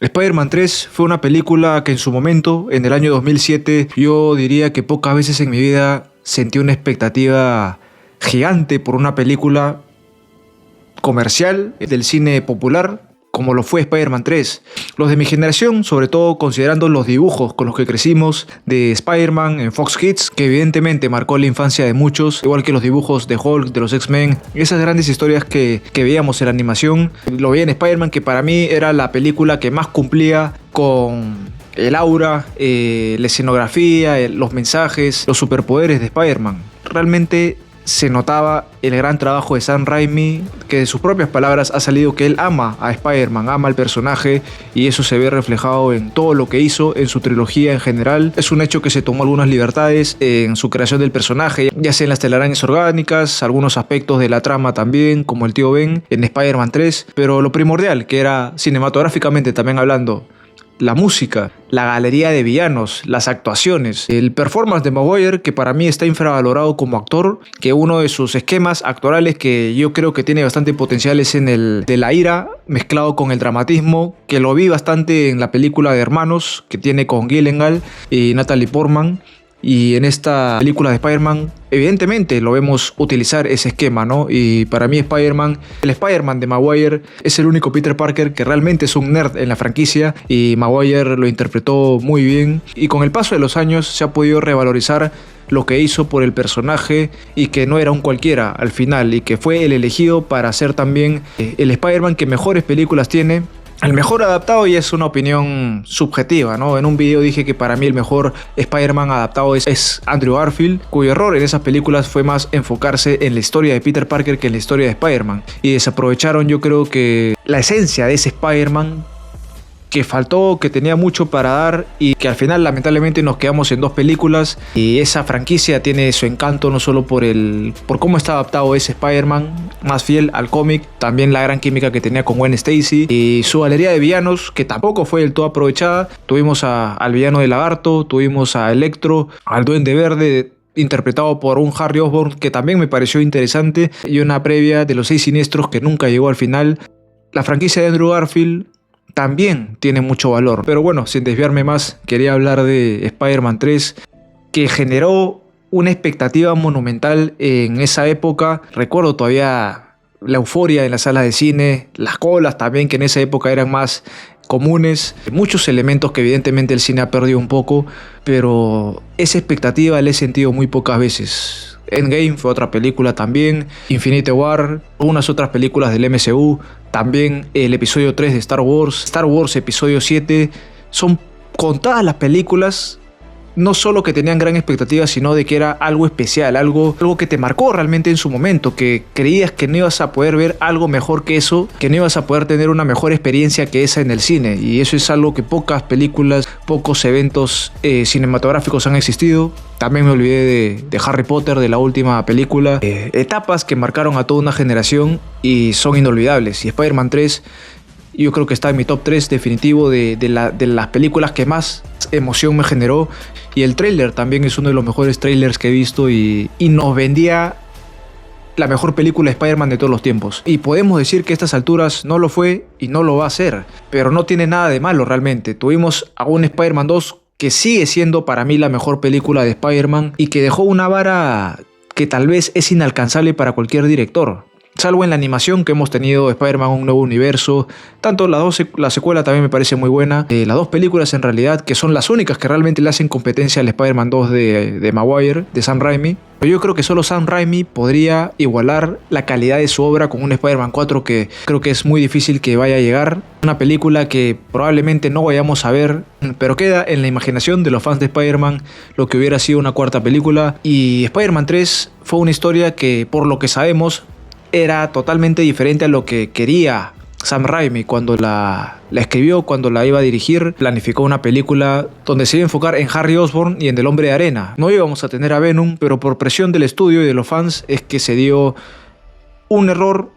Spider-Man 3 fue una película que en su momento, en el año 2007, yo diría que pocas veces en mi vida sentí una expectativa gigante por una película comercial del cine popular como lo fue Spider-Man 3. Los de mi generación, sobre todo considerando los dibujos con los que crecimos de Spider-Man en Fox Kids, que evidentemente marcó la infancia de muchos, igual que los dibujos de Hulk, de los X-Men, esas grandes historias que veíamos en la animación. Lo veía en Spider-Man, que para mí era la película que más cumplía con el aura, la escenografía, los mensajes, los superpoderes de Spider-Man. Realmente se notaba el gran trabajo de Sam Raimi, que de sus propias palabras ha salido que él ama a Spider-Man, ama al personaje, y eso se ve reflejado en todo lo que hizo, en su trilogía en general. Es un hecho que se tomó algunas libertades en su creación del personaje, ya sea en las telarañas orgánicas, algunos aspectos de la trama también, como el tío Ben en Spider-Man 3, pero lo primordial, que era cinematográficamente también hablando, la música, la galería de villanos, las actuaciones, el performance de Maguire, que para mí está infravalorado como actor, que uno de sus esquemas actorales que yo creo que tiene bastante potencial es en el de la ira mezclado con el dramatismo, que lo vi bastante en la película de Hermanos que tiene con Gyllenhaal y Natalie Portman. Y en esta película de Spider-Man, evidentemente lo vemos utilizar ese esquema, ¿no? Y para mí el Spider-Man de Maguire es el único Peter Parker que realmente es un nerd en la franquicia, y Maguire lo interpretó muy bien. Y con el paso de los años se ha podido revalorizar lo que hizo por el personaje, y que no era un cualquiera al final, y que fue el elegido para ser también el Spider-Man que mejores películas tiene. El mejor adaptado, y es una opinión subjetiva, ¿no? En un video dije que para mí el mejor Spider-Man adaptado es Andrew Garfield, cuyo error en esas películas fue más enfocarse en la historia de Peter Parker que en la historia de Spider-Man. Y desaprovecharon, yo creo, que la esencia de ese Spider-Man que faltó, que tenía mucho para dar, y que al final lamentablemente nos quedamos en dos películas. Y esa franquicia tiene su encanto no solo por cómo está adaptado ese Spider-Man, más fiel al cómic, también la gran química que tenía con Gwen Stacy y su galería de villanos, que tampoco fue del todo aprovechada. Tuvimos al villano de Lagarto, tuvimos a Electro, al Duende Verde, interpretado por un Harry Osborn que también me pareció interesante, y una previa de los Seis Siniestros que nunca llegó al final. La franquicia de Andrew Garfield también tiene mucho valor. Pero bueno, sin desviarme más, quería hablar de Spider-Man 3, que generó una expectativa monumental en esa época. Recuerdo todavía la euforia en las salas de cine, las colas también, que en esa época eran más comunes, muchos elementos que evidentemente el cine ha perdido un poco, pero esa expectativa la he sentido muy pocas veces. Endgame fue otra película también, Infinity War, unas otras películas del MCU, también el episodio 3 de Star Wars episodio 7, son contadas las películas, no solo que tenían gran expectativa, sino de que era algo especial, algo que te marcó realmente en su momento, que creías que no ibas a poder ver algo mejor que eso, que no ibas a poder tener una mejor experiencia que esa en el cine. Y eso es algo que pocas películas, pocos eventos cinematográficos han existido. También me olvidé de Harry Potter, de la última película. Etapas que marcaron a toda una generación y son inolvidables. Y Spider-Man 3... yo creo que está en mi top 3 definitivo de las películas que más emoción me generó. Y el tráiler también es uno de los mejores trailers que he visto, y nos vendía la mejor película de Spider-Man de todos los tiempos. Y podemos decir que a estas alturas no lo fue y no lo va a ser, pero no tiene nada de malo realmente. Tuvimos a un Spider-Man 2 que sigue siendo para mí la mejor película de Spider-Man, y que dejó una vara que tal vez es inalcanzable para cualquier director. Salvo en la animación que hemos tenido Spider-Man Un Nuevo Universo. Tanto la secuela también me parece muy buena. Las dos películas en realidad, que son las únicas que realmente le hacen competencia al Spider-Man 2 de Maguire, de Sam Raimi. Pero yo creo que solo Sam Raimi podría igualar la calidad de su obra con un Spider-Man 4 que creo que es muy difícil que vaya a llegar. Una película que probablemente no vayamos a ver, pero queda en la imaginación de los fans de Spider-Man lo que hubiera sido una cuarta película. Y Spider-Man 3 fue una historia que, por lo que sabemos, era totalmente diferente a lo que quería Sam Raimi cuando la escribió, cuando la iba a dirigir. Planificó una película donde se iba a enfocar en Harry Osborn y en El Hombre de Arena. No íbamos a tener a Venom, pero por presión del estudio y de los fans es que se dio un error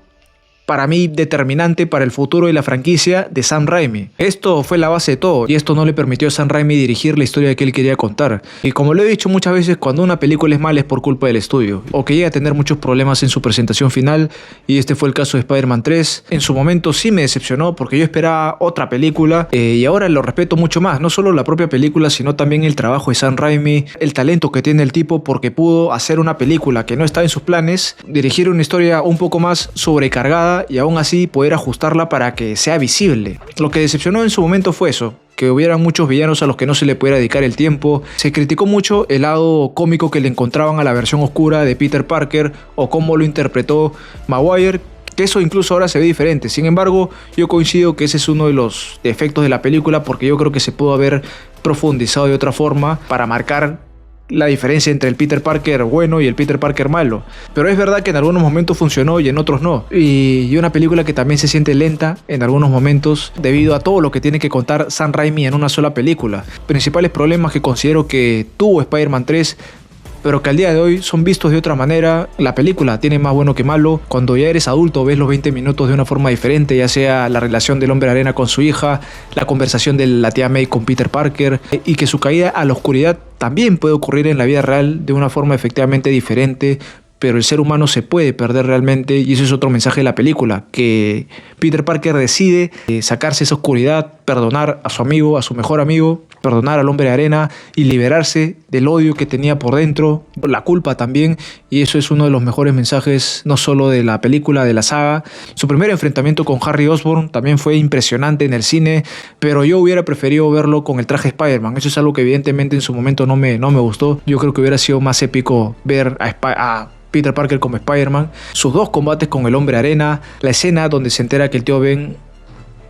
para mí determinante para el futuro de la franquicia de Sam Raimi. Esto fue la base de todo y esto no le permitió a Sam Raimi dirigir la historia que él quería contar. Y como lo he dicho muchas veces, cuando una película es mala es por culpa del estudio o que llega a tener muchos problemas en su presentación final, y este fue el caso de Spider-Man 3. En su momento sí me decepcionó porque yo esperaba otra película y ahora lo respeto mucho más, no solo la propia película sino también el trabajo de Sam Raimi, el talento que tiene el tipo porque pudo hacer una película que no estaba en sus planes, dirigir una historia un poco más sobrecargada y aún así poder ajustarla para que sea visible. Lo que decepcionó en su momento fue eso, que hubiera muchos villanos a los que no se le pudiera dedicar el tiempo. Se criticó mucho el lado cómico que le encontraban a la versión oscura de Peter Parker o cómo lo interpretó Maguire, que eso incluso ahora se ve diferente. Sin embargo, yo coincido que ese es uno de los defectos de la película porque yo creo que se pudo haber profundizado de otra forma para marcar la diferencia entre el Peter Parker bueno y el Peter Parker malo. Pero es verdad que en algunos momentos funcionó y en otros no. Y una película que también se siente lenta en algunos momentos debido a todo lo que tiene que contar Sam Raimi en una sola película. Principales problemas que considero que tuvo Spider-Man 3, pero que al día de hoy son vistos de otra manera. La película tiene más bueno que malo. Cuando ya eres adulto ves los 20 minutos de una forma diferente, ya sea la relación del Hombre Arena con su hija, la conversación de la tía May con Peter Parker, y que su caída a la oscuridad también puede ocurrir en la vida real de una forma efectivamente diferente. Pero el ser humano se puede perder realmente y ese es otro mensaje de la película, que Peter Parker decide sacarse esa oscuridad, perdonar a su amigo, a su mejor amigo, perdonar al Hombre de Arena y liberarse del odio que tenía por dentro, la culpa también, y eso es uno de los mejores mensajes no solo de la película, de la saga. Su primer enfrentamiento con Harry Osborn también fue impresionante en el cine, pero yo hubiera preferido verlo con el traje Spider-Man. Eso es algo que evidentemente en su momento no me gustó. Yo creo que hubiera sido más épico ver a Peter Parker como Spider-Man, sus dos combates con el Hombre Arena, la escena donde se entera que el tío Ben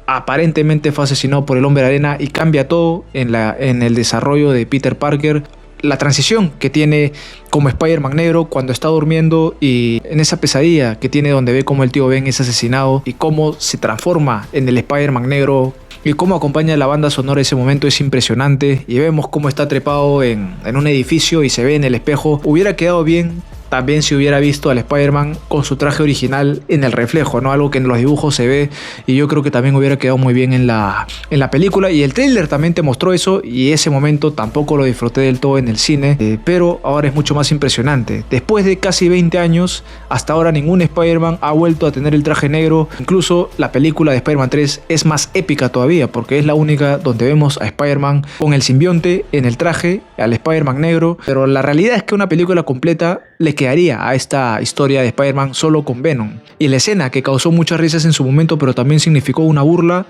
aparentemente fue asesinado por el Hombre Arena y cambia todo en el desarrollo de Peter Parker, la transición que tiene como Spider-Man negro cuando está durmiendo y en esa pesadilla que tiene donde ve cómo el tío Ben es asesinado y cómo se transforma en el Spider-Man negro y cómo acompaña la banda sonora ese momento es impresionante, y vemos cómo está trepado en un edificio y se ve en el espejo. Hubiera quedado bien también si hubiera visto al Spider-Man con su traje original en el reflejo, ¿no? Algo que en los dibujos se ve y yo creo que también hubiera quedado muy bien en la película, y el tráiler también te mostró eso y ese momento tampoco lo disfruté del todo en el cine, pero ahora es mucho más impresionante. Después de casi 20 años, hasta ahora ningún Spider-Man ha vuelto a tener el traje negro. Incluso la película de Spider-Man 3 es más épica todavía porque es la única donde vemos a Spider-Man con el simbionte en el traje, al Spider-Man negro, pero la realidad es que una película completa le quedaría a esta historia de Spider-Man solo con Venom. Y la escena que causó muchas risas en su momento, pero también significó una burla,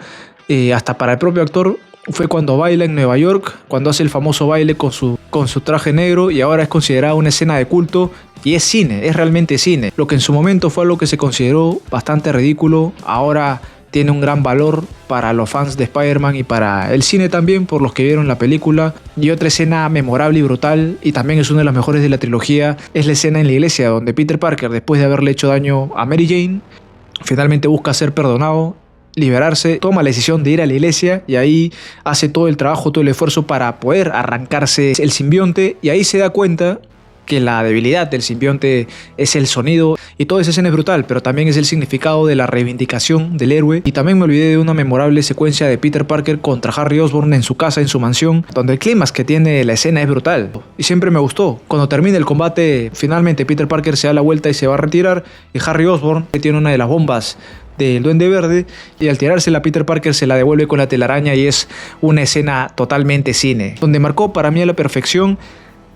hasta para el propio actor, fue cuando baila en Nueva York, cuando hace el famoso baile con su traje negro, y ahora es considerada una escena de culto y es cine, es realmente cine. Lo que en su momento fue algo que se consideró bastante ridículo, ahora tiene un gran valor para los fans de Spider-Man y para el cine también, por los que vieron la película. Y otra escena memorable y brutal, y también es una de las mejores de la trilogía, es la escena en la iglesia donde Peter Parker, después de haberle hecho daño a Mary Jane, finalmente busca ser perdonado, liberarse, toma la decisión de ir a la iglesia y ahí hace todo el trabajo, todo el esfuerzo para poder arrancarse el simbionte, y ahí se da cuenta que la debilidad del simbionte es el sonido, y toda esa escena es brutal, pero también es el significado de la reivindicación del héroe. Y también me olvidé de una memorable secuencia de Peter Parker contra Harry Osborn en su casa, en su mansión, donde el clímax que tiene la escena es brutal y siempre me gustó. Cuando termina el combate, finalmente Peter Parker se da la vuelta y se va a retirar, y Harry Osborn, que tiene una de las bombas del Duende Verde, y al tirársela Peter Parker se la devuelve con la telaraña, y es una escena totalmente cine, donde marcó para mí a la perfección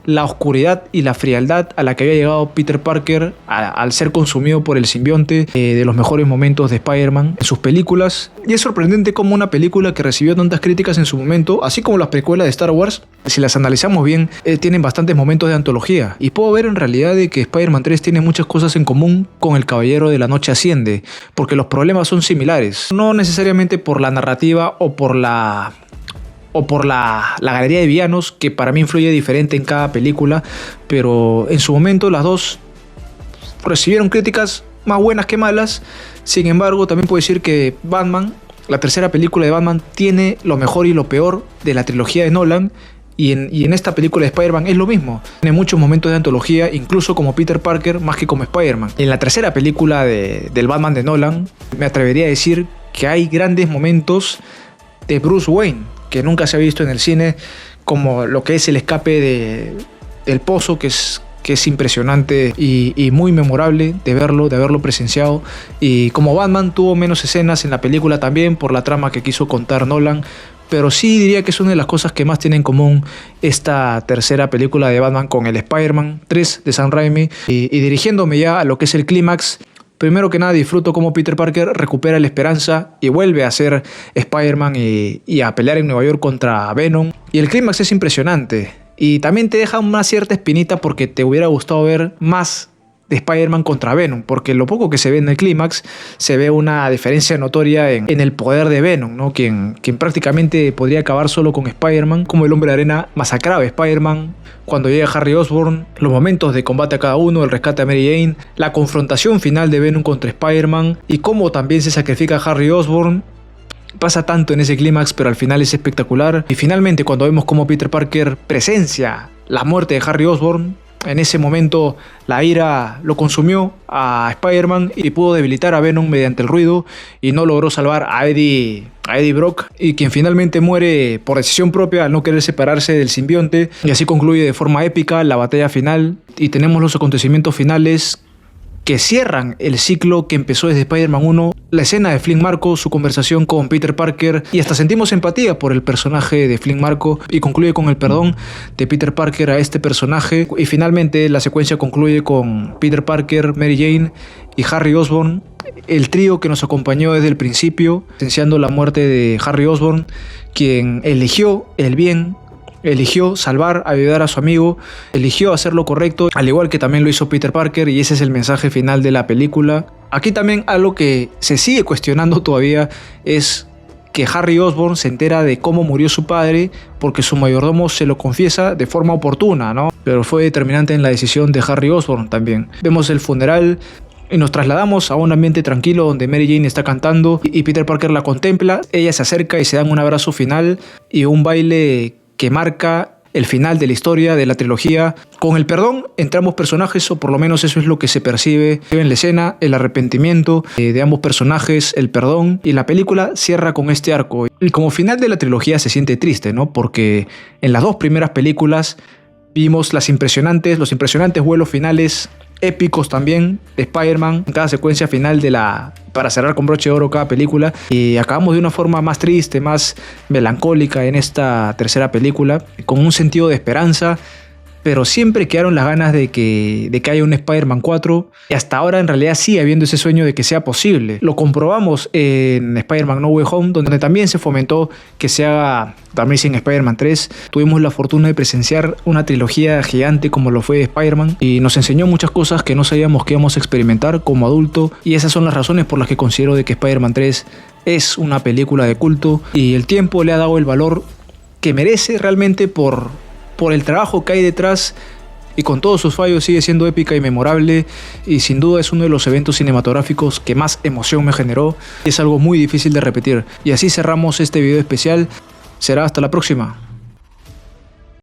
la oscuridad y la frialdad a la que había llegado Peter Parker al ser consumido por el simbionte, de los mejores momentos de Spider-Man en sus películas. Y es sorprendente cómo una película que recibió tantas críticas en su momento, así como las precuelas de Star Wars, si las analizamos bien, tienen bastantes momentos de antología, y puedo ver en realidad de que Spider-Man 3 tiene muchas cosas en común con El Caballero de la Noche Asciende, porque los problemas son similares, no necesariamente por la narrativa o por la galería de villanos, que para mí influye diferente en cada película, pero en su momento las dos recibieron críticas más buenas que malas. Sin embargo, también puedo decir que Batman, la tercera película de Batman, tiene lo mejor y lo peor de la trilogía de Nolan, Y en esta película de Spider-Man es lo mismo. Tiene muchos momentos de antología, incluso como Peter Parker, más que como Spider-Man. En la tercera película del Batman de Nolan, me atrevería a decir que hay grandes momentos de Bruce Wayne, que nunca se ha visto en el cine, como lo que es el escape del pozo, que es impresionante y muy memorable de haberlo presenciado. Y como Batman tuvo menos escenas en la película también por la trama que quiso contar Nolan, pero sí diría que es una de las cosas que más tiene en común esta tercera película de Batman con el Spider-Man 3 de Sam Raimi. Y dirigiéndome ya a lo que es el clímax, primero que nada disfruto cómo Peter Parker recupera la esperanza y vuelve a ser Spider-Man y a pelear en Nueva York contra Venom. Y el clímax es impresionante. Y también te deja una cierta espinita porque te hubiera gustado ver más de Spider-Man contra Venom, porque lo poco que se ve en el clímax se ve una diferencia notoria en el poder de Venom, ¿no? Quien prácticamente podría acabar solo con Spider-Man, como el Hombre de Arena masacraba a Spider-Man. Cuando llega Harry Osborn, los momentos de combate a cada uno, el rescate a Mary Jane, la confrontación final de Venom contra Spider-Man y cómo también se sacrifica a Harry Osborn. Pasa tanto en ese clímax, pero al final es espectacular. Y finalmente, cuando vemos cómo Peter Parker presencia la muerte de Harry Osborn, en ese momento la ira lo consumió a Spider-Man y pudo debilitar a Venom mediante el ruido y no logró salvar a Eddie Brock, y quien finalmente muere por decisión propia al no querer separarse del simbionte. Y así concluye de forma épica la batalla final y tenemos los acontecimientos finales que cierran el ciclo que empezó desde Spider-Man 1, la escena de Flynn Marko, su conversación con Peter Parker, y hasta sentimos empatía por el personaje de Flynn Marko, y concluye con el perdón de Peter Parker a este personaje, y finalmente la secuencia concluye con Peter Parker, Mary Jane y Harry Osborn, el trío que nos acompañó desde el principio, presenciando la muerte de Harry Osborn, quien eligió el bien, eligió salvar, ayudar a su amigo, eligió hacer lo correcto, al igual que también lo hizo Peter Parker, y ese es el mensaje final de la película. Aquí también algo que se sigue cuestionando todavía es que Harry Osborn se entera de cómo murió su padre porque su mayordomo se lo confiesa de forma oportuna, ¿no? Pero fue determinante en la decisión de Harry Osborn también. Vemos el funeral y nos trasladamos a un ambiente tranquilo donde Mary Jane está cantando y Peter Parker la contempla. Ella se acerca y se dan un abrazo final y un baile que marca el final de la historia, de la trilogía. Con el perdón entre ambos personajes, o por lo menos eso es lo que se percibe en la escena, el arrepentimiento de ambos personajes, el perdón, y la película cierra con este arco. Y como final de la trilogía se siente triste, ¿no? Porque en las dos primeras películas vimos los impresionantes vuelos finales, épicos también, de Spider-Man, en cada secuencia final para cerrar con broche de oro cada película, y acabamos de una forma más triste, más melancólica en esta tercera película, con un sentido de esperanza, pero siempre quedaron las ganas de que haya un Spider-Man 4, y hasta ahora en realidad sigue habiendo ese sueño de que sea posible. Lo comprobamos en Spider-Man No Way Home, donde también se fomentó que se haga también sin Spider-Man 3. Tuvimos la fortuna de presenciar una trilogía gigante como lo fue Spider-Man, y nos enseñó muchas cosas que no sabíamos que íbamos a experimentar como adulto, y esas son las razones por las que considero de que Spider-Man 3 es una película de culto, y el tiempo le ha dado el valor que merece realmente por el trabajo que hay detrás, y con todos sus fallos sigue siendo épica y memorable, y sin duda es uno de los eventos cinematográficos que más emoción me generó, y es algo muy difícil de repetir. Y así cerramos este video especial. Será hasta la próxima.